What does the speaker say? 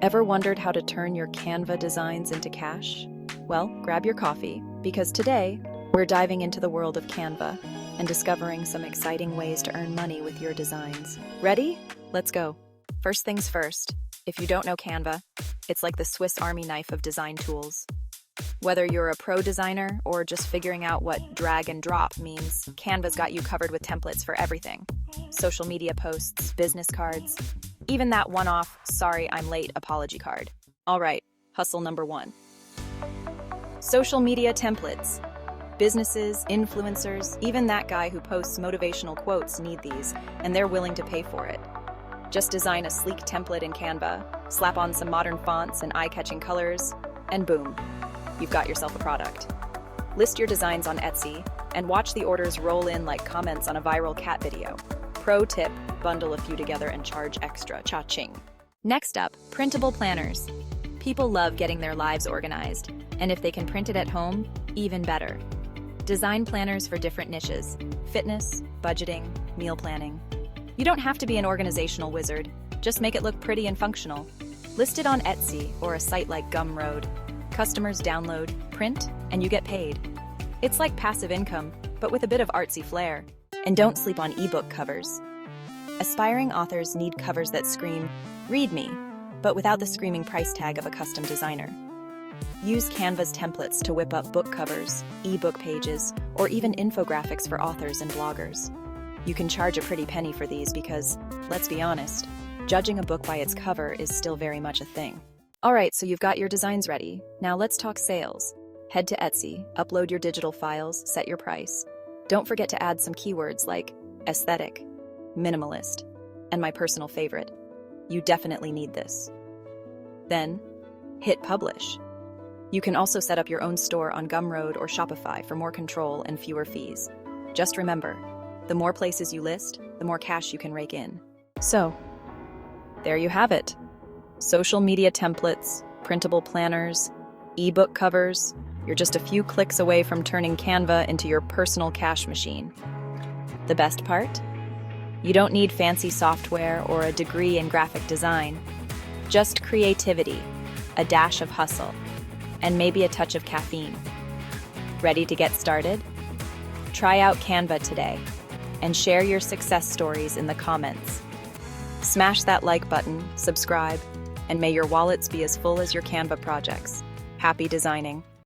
Ever wondered how to turn your Canva designs into cash? Well, grab your coffee, because today, we're diving into the world of Canva and discovering some exciting ways to earn money with your designs. Ready? Let's go. First things first, if you don't know Canva, it's like the Swiss Army knife of design tools. Whether you're a pro designer or just figuring out what drag and drop means, Canva's got you covered with templates for everything. Social media posts, business cards, even that one-off, sorry I'm late apology card. All right, hustle number one. Social media templates. Businesses, influencers, even that guy who posts motivational quotes need these, and they're willing to pay for it. Just design a sleek template in Canva, slap on some modern fonts and eye-catching colors, and boom, you've got yourself a product. List your designs on Etsy and watch the orders roll in like comments on a viral cat video. Pro tip, bundle a few together and charge extra. Cha-ching. Next up, printable planners. People love getting their lives organized, and if they can print it at home, even better. Design planners for different niches: fitness, budgeting, meal planning. You don't have to be an organizational wizard. Just make it look pretty and functional. List it on Etsy or a site like Gumroad. Customers download, print, and you get paid. It's like passive income, but with a bit of artsy flair. And don't sleep on ebook covers. Aspiring authors need covers that scream, "Read me," but without the screaming price tag of a custom designer. Use Canva's templates to whip up book covers, ebook pages, or even infographics for authors and bloggers. You can charge a pretty penny for these because, let's be honest, judging a book by its cover is still very much a thing. All right, so you've got your designs ready. Now let's talk sales. Head to Etsy, upload your digital files, set your price. Don't forget to add some keywords like aesthetic, minimalist, and my personal favorite. You definitely need this. Then, hit publish. You can also set up your own store on Gumroad or Shopify for more control and fewer fees. Just remember, the more places you list, the more cash you can rake in. So, there you have it. Social media templates, printable planners, ebook covers. You're just a few clicks away from turning Canva into your personal cash machine. The best part? You don't need fancy software or a degree in graphic design. Just creativity, a dash of hustle, and maybe a touch of caffeine. Ready to get started? Try out Canva today and share your success stories in the comments. Smash that like button, subscribe, and may your wallets be as full as your Canva projects. Happy designing!